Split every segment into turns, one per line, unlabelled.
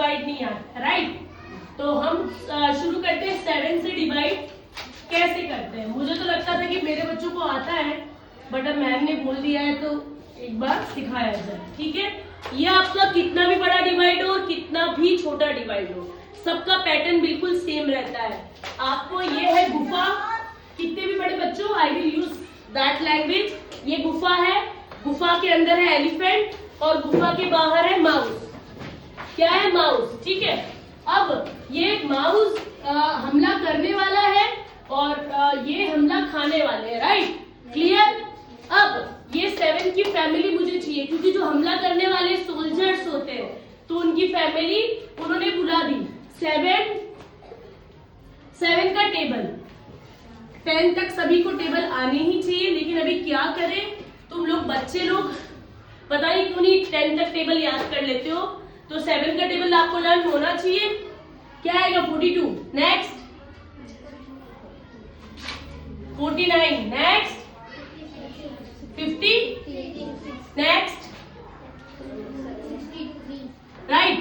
Divide नहीं आता, right. तो हम शुरू करते हैं 7 से डिवाइड कैसे करते हैं। मुझे तो लगता था कि मेरे बच्चों को आता है, बट अब मैम ने बोल दिया है तो एक बार सिखाया जाए, ठीक है। ये आपका कितना भी बड़ा डिवाइड हो और कितना भी छोटा डिवाइड हो, सबका पैटर्न बिल्कुल सेम रहता है। आपको ये है गुफा, कितने भी बड़े बच्चों, I will use that language. ये गुफा है, गुफा के अंदर है एलिफेंट और गुफा के बाहर है माउस। क्या है? माउस, ठीक है। अब ये माउस हमला करने वाला है और ये हमला खाने वाले हैं, राइट, क्लियर। अब ये 7 की फैमिली मुझे चाहिए, क्योंकि जो हमला करने वाले सोल्जर्स होते हैं तो उनकी फैमिली उन्होंने बुला दी। 7 का टेबल, 10 तक सभी को टेबल आने ही चाहिए, लेकिन अभी क्या करें, तुम लोग बच्चे लोग पता नहीं क्यों नहीं 10 तक टेबल याद कर लेते हो, तो 7 का टेबल आपको लर्न होना चाहिए। क्या आएगा? 42, नेक्स्ट 49, नेक्स्ट 50, नेक्स्ट, राइट।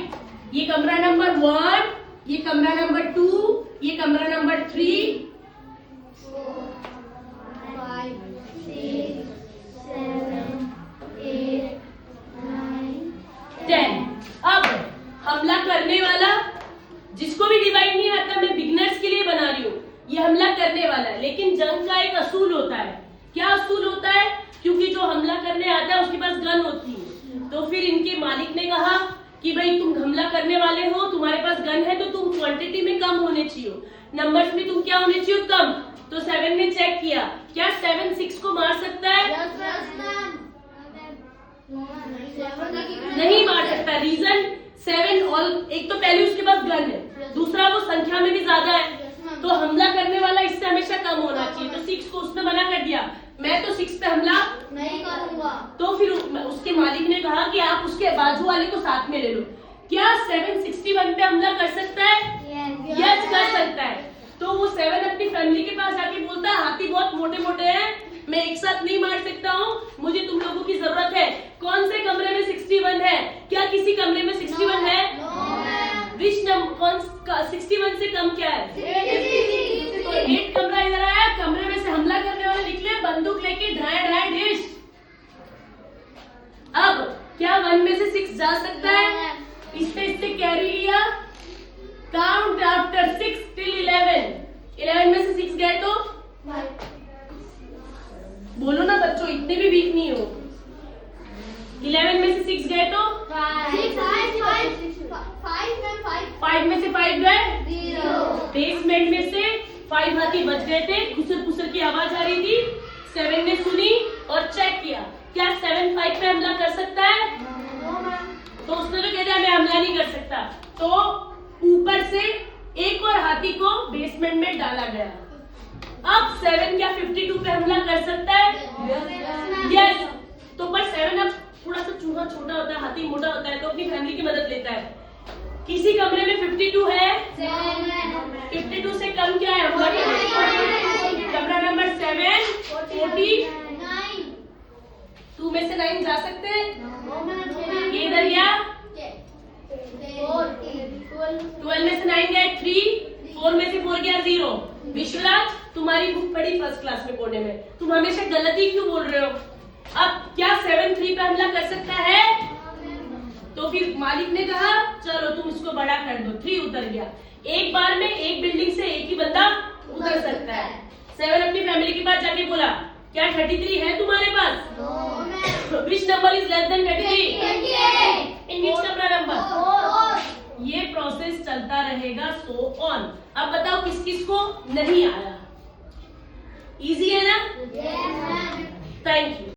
ये कमरा नंबर 1, ये कमरा नंबर 2, ये कमरा नंबर 3,
4, 5, 6, 7, 8, 9,
10। अब हमला करने वाला, जिसको भी डिवाइड नहीं आता, मैं बिगिनर्स के लिए बना रही हूँ, ये हमला करने वाला है। लेकिन जंग का एक असूल होता है। क्या असूल होता है? क्योंकि जो हमला करने आता है उसके पास गन होती है, तो फिर इनके मालिक ने कहा कि भाई तुम हमला करने वाले हो, तुम्हारे पास गन है, तो तुम क्वांटिटी में कम होने चाहिए, नंबर्स में तुम क्या होने चाहिए? कम। तो 7 ने चेक किया, क्या 7 6 को मार सकता है? नहीं मार सकता। रीजन 7 और एक तो पहले उसके पास गन है, दूसरा वो संख्या में भी ज्यादा है, तो हमला करने वाला इससे हमेशा कम होना चाहिए। तो 6 को उसने मना कर दिया, मैं तो 6 पे हमला
नहीं करूंगा।
तो फिर उसके मालिक ने कहा कि आप उसके बाजू वाले को साथ में ले लो। क्या 7 61 पे हमला कर सकता है? यस, कर सकता है। तो वो 7 अपनी फैमिली के पास जाके बोलता है, हाथी बहुत मोटे मोटे हैं, मैं एक साथ नहीं मार सकता हूँ, मुझे तुम लोगों की जरूरत है। कौन से कमरे में 61 है? क्या किसी कमरे में 61 है? Which number? कौन 61 से कम क्या है? तो 8 कमरा इधर आया, कमरे में से हमला करने वाले निकले बंदूक लेके, ढाई ढाई डिश। अब क्या 1 में से 6 जा सकता है? इससे कैरी लिया, काउंट आफ्टर 6 till 11। 11 में से 6 गए तो बोलो ना बच्चों, इतने भी वीक नहीं हो। 11 में से 6 गए तो 5 में से 5 गए, बेसमेंट में से 5 हाथी बच गए थे, खुसर खुसर की आवाज आ रही थी। 7 ने सुनी और चेक किया, क्या 7 5 पे हमला कर सकता है? तो उसने तो कह दिया मैं हमला नहीं कर सकता, तो ऊपर से एक और हाथी को बेसमेंट में डाला गया। अब 7 क्या 52 पे हमला कर सकता है? यस। तो पर 7 अब थोड़ा सा चूहा छोटा होता है, हाथी मोटा होता है, तो अपनी फैमिली की मदद लेता है। किसी कमरे में 52 है, 52 से कम क्या है? कमरा नंबर 7 40, 2 में से 9 जा सकते हैं, ये इधर गया, 12 में से 9 गए 3, 4 में से 4 गया 0। विश्वराज, तुम्हारी बुक पढ़ी फर्स्ट क्लास में कोने में, तुम हमेशा गलती क्यों बोल रहे हो? अब क्या 7 3 पे हमला कर सकता है? तो फिर मालिक ने कहा चलो तुम इसको बड़ा कर दो, 3 उतर गया। एक बार में एक बिल्डिंग से एक ही बंदा उतर सकता है। 7 अपनी फैमिली के पास जाके बोला, क्या 33 है तुम्हारे पास? Which number is less than 33? In which कमरा नंबर? ये प्रोसेस चलता रहेगा, सो ऑन। अब बताओ किस किस को नहीं आया? इजी है ना? Thank you.